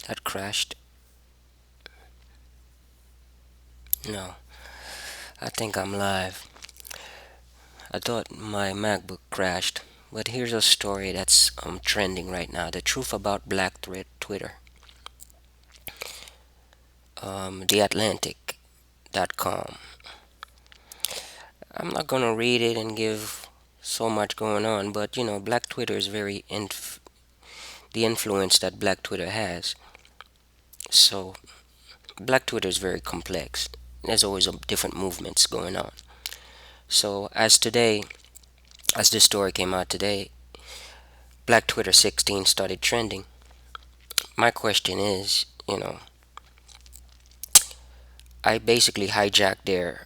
That crashed. No, I think I'm live. I thought my MacBook crashed. But here's a story that's trending right now. The truth about Black Twitter. TheAtlantic.com. I'm not gonna read it and give so much going on, but Black Twitter is the influence that Black Twitter has. So Black Twitter is very complex. There's always different movements going on. So as this story came out today, Black Twitter 16 started trending. My question is, I basically hijacked their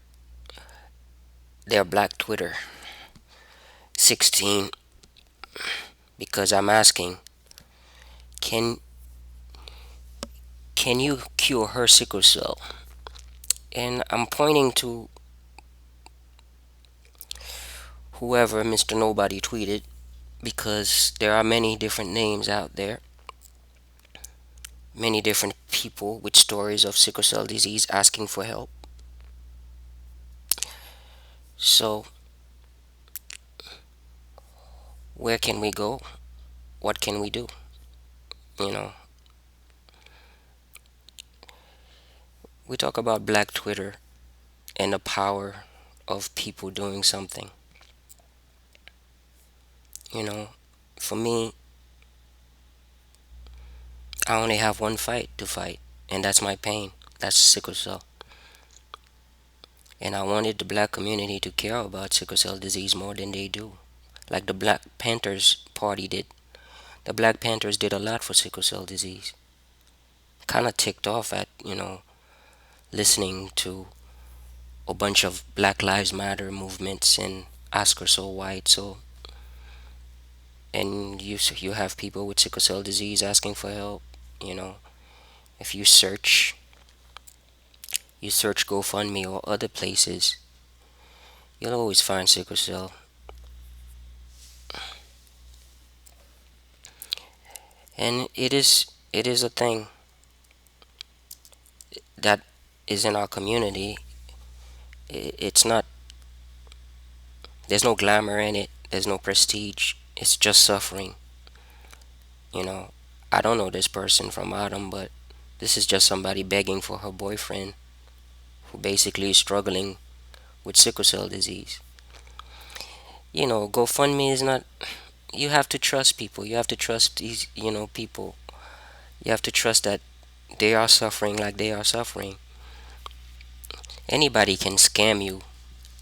Black Twitter 16 because I'm asking, can can you cure her sickle cell? And I'm pointing to whoever Mr. Nobody tweeted because there are many different names out there, many different people with stories of sickle cell disease asking for help. So, where can we go? What can we do? You know, we talk about Black Twitter and the power of people doing something. You know, for me, I only have one fight to fight, and that's my pain. That's sickle cell. And I wanted the black community to care about sickle cell disease more than they do. Like the Black Panthers party did. The Black Panthers did a lot for sickle cell disease. Kind of ticked off at, listening to a bunch of Black Lives Matter movements and Oscar so white. So, and you have people with sickle cell disease asking for help. You know, if you search GoFundMe or other places, you'll always find sickle cell. And it is a thing that is in our community. It's not, there's no glamour in it, there's no prestige, it's just suffering. You know, I don't know this person from Adam, but this is just somebody begging for her boyfriend who basically is struggling with sickle cell disease. GoFundMe is not, you have to trust people. You have to trust these, people. You have to trust that they are suffering like they are suffering. Anybody can scam you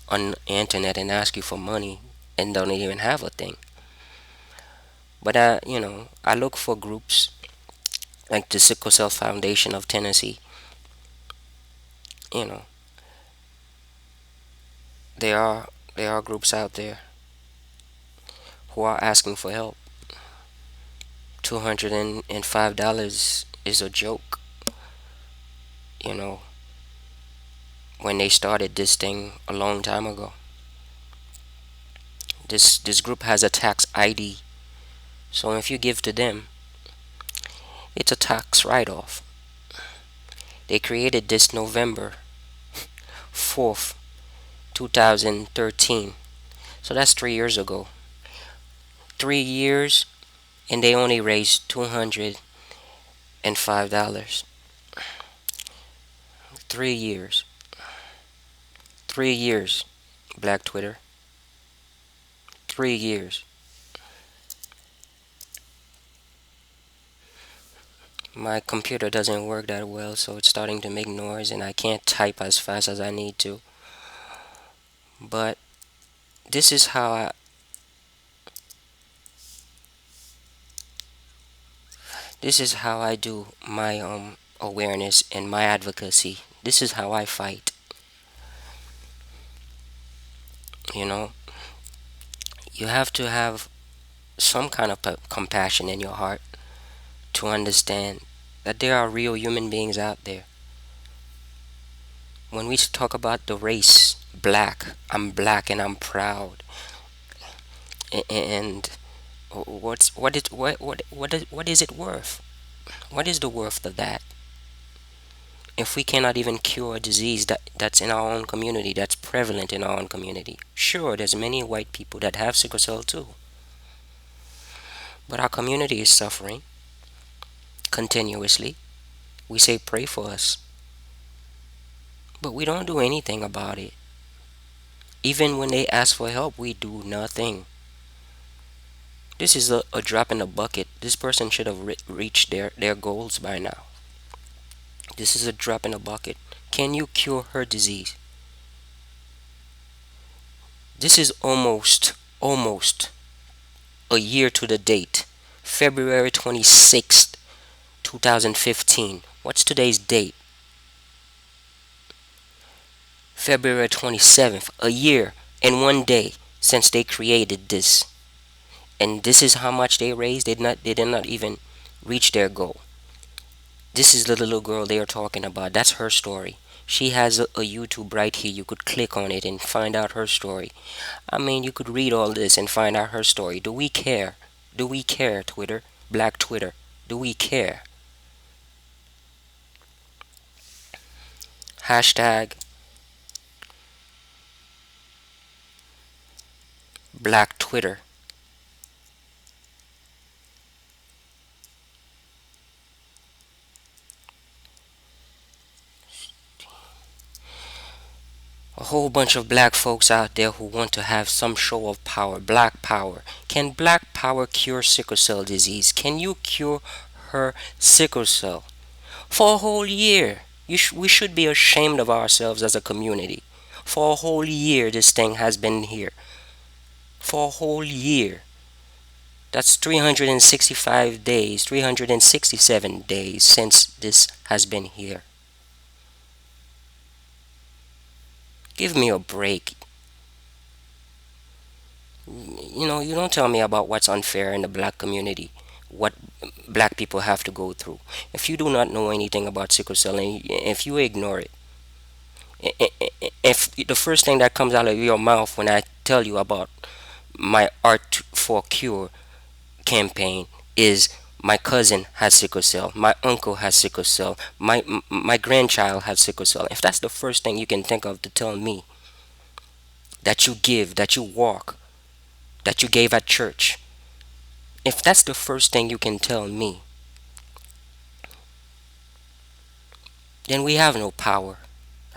on the internet and ask you for money and don't even have a thing. But I look for groups like the Sickle Cell Foundation of Tennessee. You know, there are there are groups out there who are asking for help. $205 is a joke. You know, when they started this thing a long time ago, this group has a tax ID. So if you give to them, it's a tax write-off. They created this November 4th, 2013. So that's 3 years ago. 3 years, and they only raised $205. 3 years. 3 years, Black Twitter. 3 years. My computer doesn't work that well, so it's starting to make noise, and I can't type as fast as I need to. But this is how I this is how I do my awareness and my advocacy. This is how I fight. You know, you have to have some kind of compassion in your heart to understand that there are real human beings out there. When we talk about the race, black and I'm proud. And what is it worth? What is the worth of that? If we cannot even cure a disease that's in our own community, that's prevalent in our own community. Sure, there's many white people that have sickle cell too, but our community is suffering continuously. We say pray for us, but we don't do anything about it. Even when they ask for help, we do nothing. This is a drop in the bucket. This person should have reached their goals by now. This is a drop in the bucket. Can you cure her disease? This is almost a year to the date. February 26th, 2015. What's today's date? February 27th. A year and 1 day since they created this. And this is how much they raised. They did not even reach their goal. This is the little girl they are talking about. That's her story. She has a YouTube right here. You could click on it and find out her story. I mean, you could read all this and find out her story. Do we care? Do we care, Twitter? Black Twitter. Do we care? Hashtag Black Twitter. A whole bunch of black folks out there who want to have some show of power. Black power. Can black power cure sickle cell disease? Can you cure her sickle cell? For a whole year. We should be ashamed of ourselves as a community. For a whole year, this thing has been here. For a whole year. That's 365 days, 367 days since this has been here. Give me a break. You don't tell me about what's unfair in the black community, what black people have to go through. If you do not know anything about sickle cell and if you ignore it, if the first thing that comes out of your mouth when I tell you about my Art for Cure campaign is my cousin has sickle cell, my uncle has sickle cell, my grandchild has sickle cell. If that's the first thing you can think of to tell me that you give, that you walk, that you gave at church, if that's the first thing you can tell me, then we have no power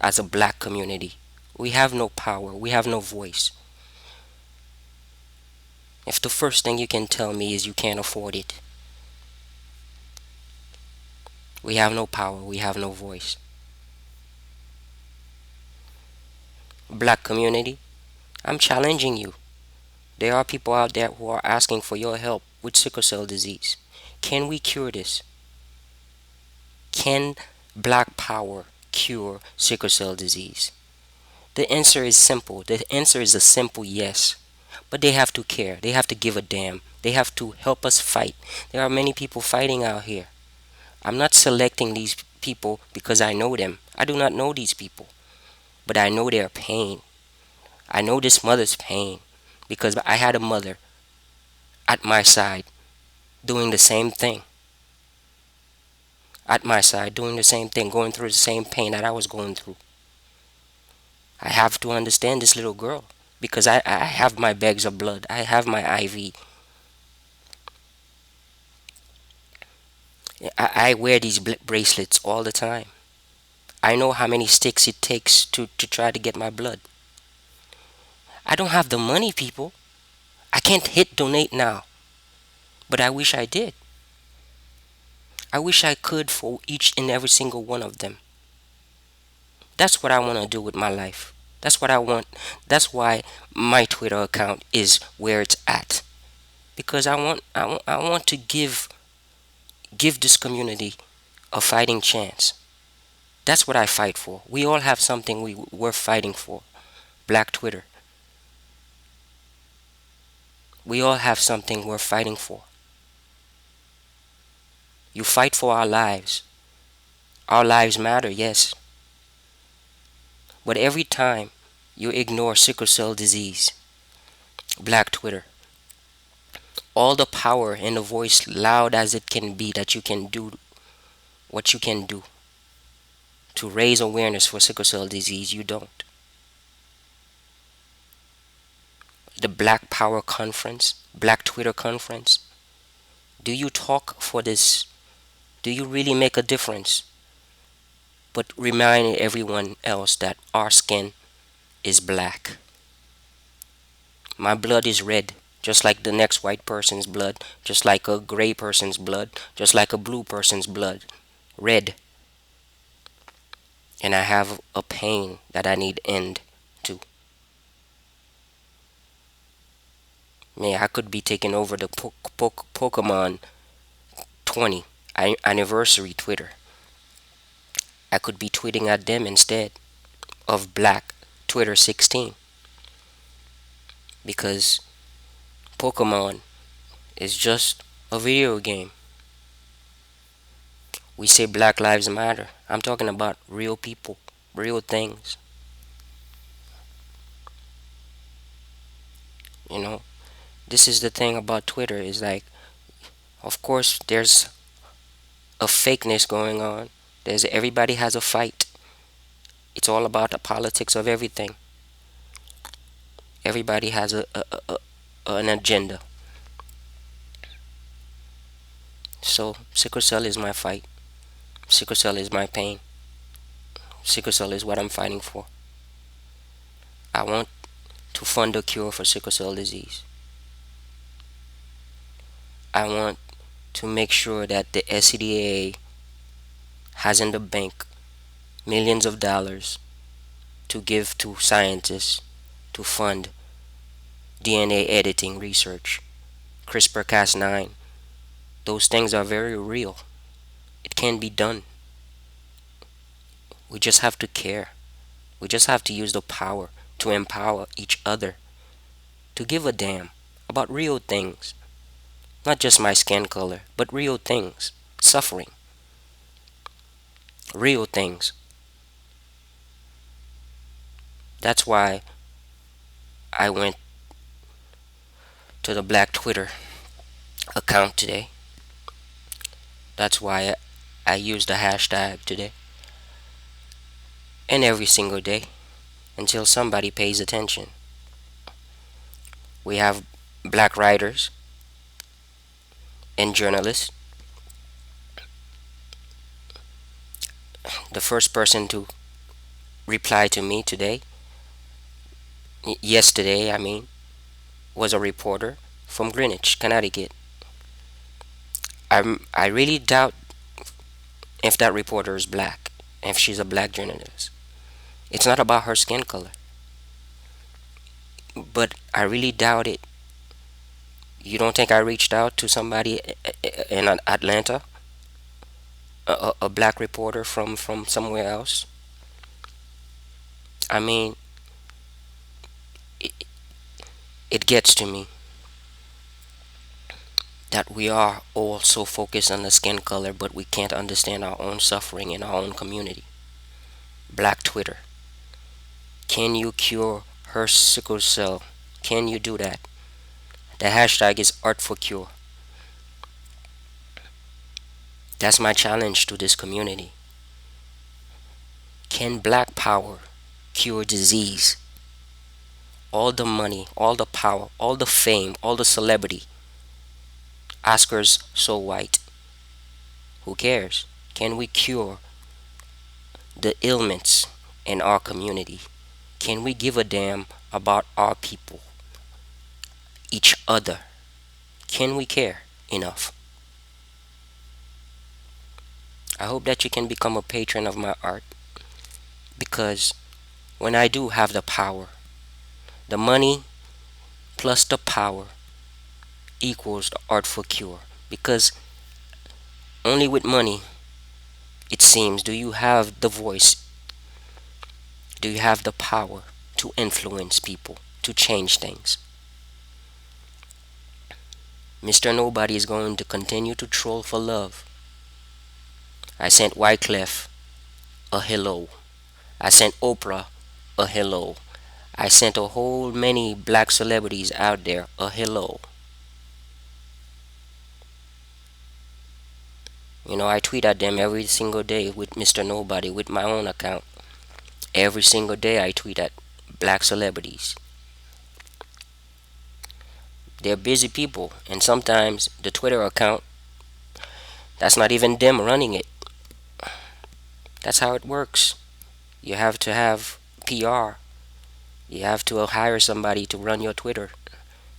as a black community. We have no power. We have no voice. If the first thing you can tell me is you can't afford it, we have no power. We have no voice. Black community, I'm challenging you. There are people out there who are asking for your help with sickle cell disease. Can we cure this? Can black power cure sickle cell disease? The answer is simple. The answer is a simple yes. But they have to care. They have to give a damn. They have to help us fight. There are many people fighting out here. I'm not selecting these people because I know them. I do not know these people. But I know their pain. I know this mother's pain because I had a mother at my side doing the same thing. At my side doing the same thing, going through the same pain that I was going through. I have to understand this little girl because I have my bags of blood. I have my IV. I wear these bracelets all the time. I know how many sticks it takes to try to get my blood. I don't have the money, people. I can't hit donate now. But I wish I did. I wish I could for each and every single one of them. That's what I want to do with my life. That's what I want. That's why my Twitter account is where it's at. Because I want to give this community a fighting chance. That's what I fight for. We all have something we're fighting for. Black Twitter. We all have something we're fighting for. You fight for our lives. Our lives matter, yes. But every time you ignore sickle cell disease, Black Twitter, All the power in the voice, loud as it can be, that you can do what you can do to raise awareness for sickle cell disease, you don't. The Black Power Conference, Black Twitter Conference, do you talk for this? Do you really make a difference? But remind everyone else that our skin is black. My blood is red, just like the next white person's blood, just like a gray person's blood, just like a blue person's blood. Red. And I have a pain that I need end to. Man, I could be taking over the Pokemon 20 anniversary Twitter. I could be tweeting at them instead of Black Twitter 16, because Pokemon is just a video game. We say Black Lives Matter. I'm talking about real people, real things. You know, this is the thing about Twitter is like, of course, there's a fakeness going on. There's everybody has a fight. It's all about the politics of everything. Everybody has an agenda. So sickle cell is my fight. Sickle cell is my pain. Sickle cell is what I'm fighting for. I want to fund a cure for sickle cell disease. I want to make sure that the SCDA has in the bank millions of dollars to give to scientists to fund DNA editing research, CRISPR Cas9. Those things are very real. It can be done. We just have to care. We just have to use the power to empower each other, to give a damn about real things. Not just my skin color, but real things. Suffering. Real things. That's why I went to the Black Twitter account today. That's why I use the hashtag today. And every single day until somebody pays attention. We have black writers and journalists. The first person to reply to me today, yesterday, I mean, was a reporter from Greenwich, Connecticut. I really doubt if that reporter is black, if she's a black journalist. It's not about her skin color, but I really doubt it. You don't think I reached out to somebody in Atlanta, a black reporter from somewhere else? I mean, it, it gets to me that we are all so focused on the skin color, but we can't understand our own suffering in our own community. Black Twitter. Can you cure her sickle cell? Can you do that? The hashtag is Art for Cure. That's my challenge to this community. Can black power cure disease? All the money, all the power, all the fame, all the celebrity. Oscars so white. Who cares? Can we cure the ailments in our community? Can we give a damn about our people, each other? Can we care enough? I hope that you can become a patron of my art, because when I do have the power, the money plus the power equals the art for cure. Because only with money, it seems, do you have the voice, do you have the power to influence people, to change things. Mr. Nobody is going to continue to troll for love. I sent Wyclef a hello. I sent Oprah a hello. I sent a whole many black celebrities out there a hello. I tweet at them every single day with Mr. Nobody with my own account. Every single day I tweet at black celebrities. They're busy people, and sometimes the Twitter account, that's not even them running it. That's how it works. You have to have PR. You have to hire somebody to run your Twitter.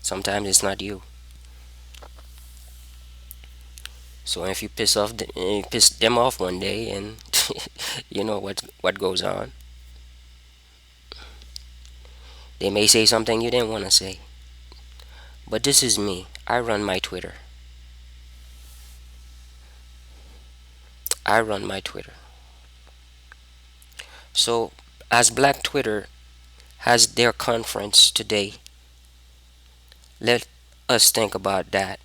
Sometimes it's not you. So if you piss them off one day, and you know what goes on, they may say something you didn't want to say. But this is me. I run my Twitter. I run my Twitter. So as Black Twitter has their conference today, let us think about that.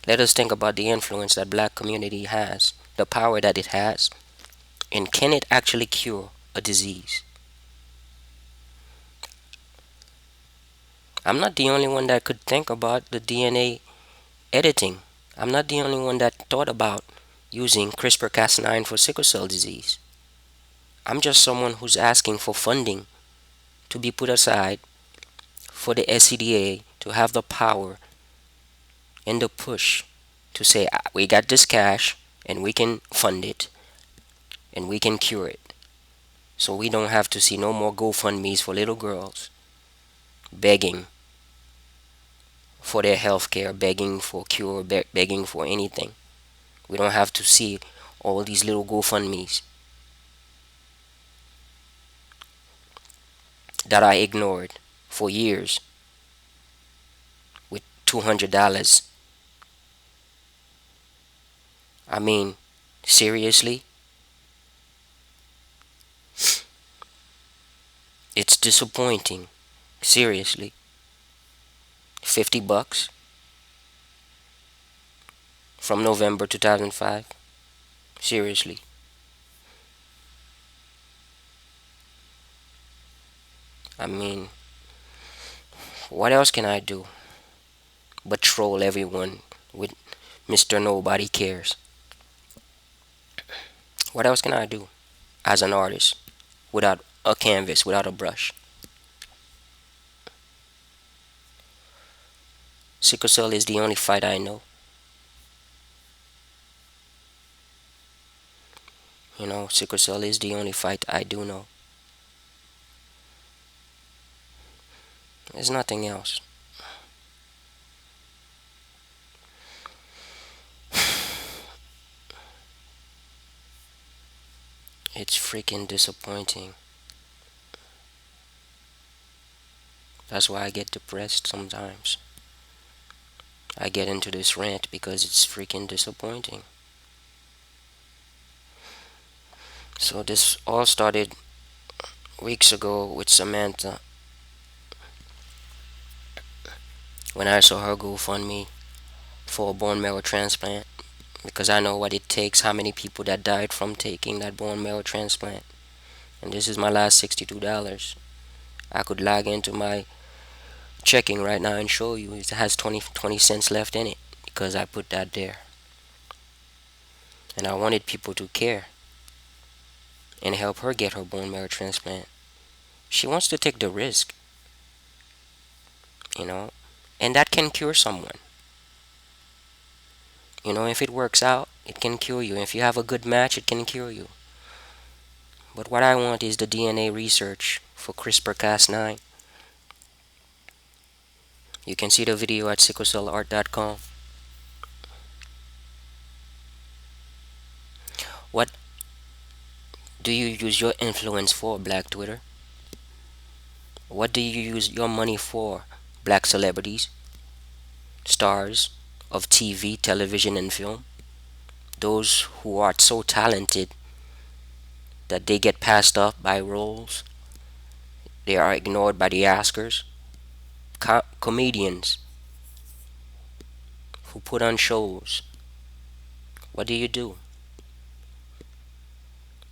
Let us think about the influence that black community has, the power that it has, and can it actually cure a disease? I'm not the only one that could think about the DNA editing. I'm not the only one that thought about using CRISPR-Cas9 for sickle cell disease. I'm just someone who's asking for funding to be put aside for the SCDA to have the power and the push to say, "Ah, we got this cash and we can fund it and we can cure it." So we don't have to see no more GoFundMe's for little girls begging for their health care, begging for cure, begging for anything. We don't have to see all these little GoFundMe's that I ignored for years with $200. I mean, seriously? It's disappointing. Seriously. $50 from November 2005? Seriously. I mean, what else can I do but troll everyone with Mr. Nobody Cares? What else can I do as an artist without a canvas, without a brush? Sickle cell is the only fight I know. Sickle cell is the only fight I do know. There's nothing else. It's freaking disappointing. That's why I get depressed sometimes. I get into this rant because it's freaking disappointing. So this all started weeks ago with Samantha when I saw her GoFundMe for a bone marrow transplant because I know what it takes, how many people that died from taking that bone marrow transplant. And this is my last $62. I could log into my checking right now and show you it has 20 cents left in it because I put that there. And I wanted people to care and help her get her bone marrow transplant. She wants to take the risk, you know, and that can cure someone. If it works out, it can cure you. If you have a good match, it can cure you. But what I want is the DNA research for CRISPR-Cas9. You can see the video at sicklecellart.com. What do you use your influence for, Black Twitter? What do you use your money for, black celebrities, stars of TV, television, and film? Those who are so talented that they get passed up by roles, they are ignored by the Oscars. Comedians who put on shows. What do you do?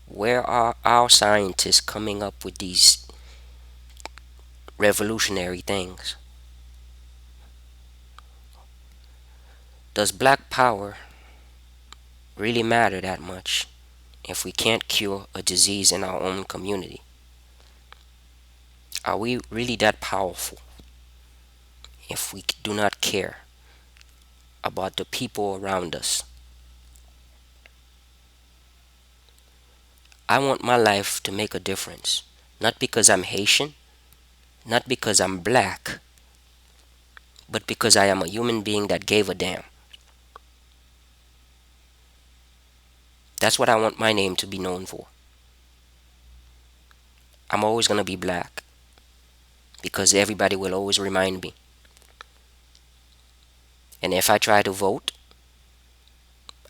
Where are our scientists coming up with these revolutionary things? Does black power really matter that much if we can't cure a disease in our own community? Are we really that powerful if we do not care about the people around us? I want my life to make a difference, not because I'm Haitian, not because I'm black, but because I am a human being that gave a damn. That's what I want my name to be known for. I'm always going to be black because everybody will always remind me. And if I try to vote,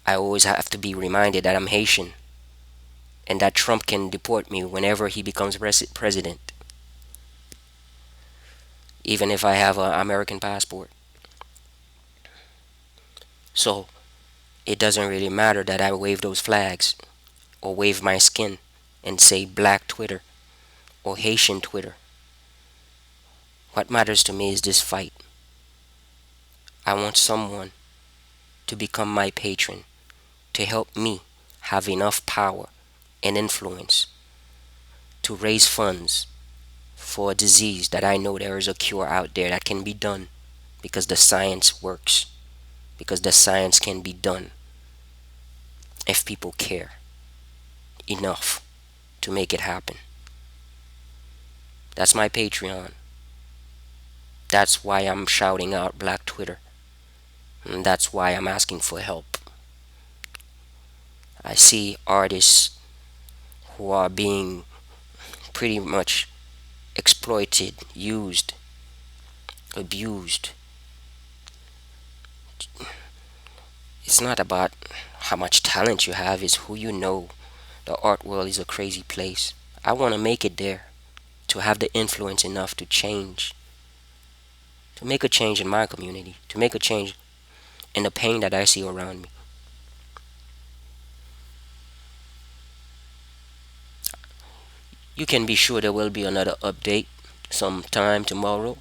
I always have to be reminded that I'm Haitian and that Trump can deport me whenever he becomes president, even if I have an American passport. So it doesn't really matter that I wave those flags or wave my skin and say black Twitter or Haitian Twitter. What matters to me is this fight. I want someone to become my patron to help me have enough power and influence to raise funds for a disease that I know there is a cure out there that can be done because the science works, because the science can be done if people care enough to make it happen. That's my Patreon. That's why I'm shouting out Black Twitter. And that's why I'm asking for help. I see artists who are being pretty much exploited, used, abused. It's not about how much talent you have, it's who you know. The art world is a crazy place. I want to make it there, to have the influence enough to change, to make a change in my community, to make a change in the pain that I see around me. You can be sure there will be another update sometime tomorrow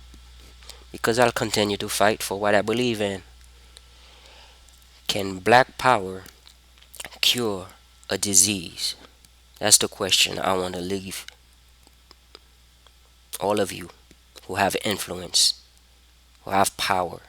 because I'll continue to fight for what I believe in. Can black power cure a disease? That's the question I want to leave all of you who have influence, who have power,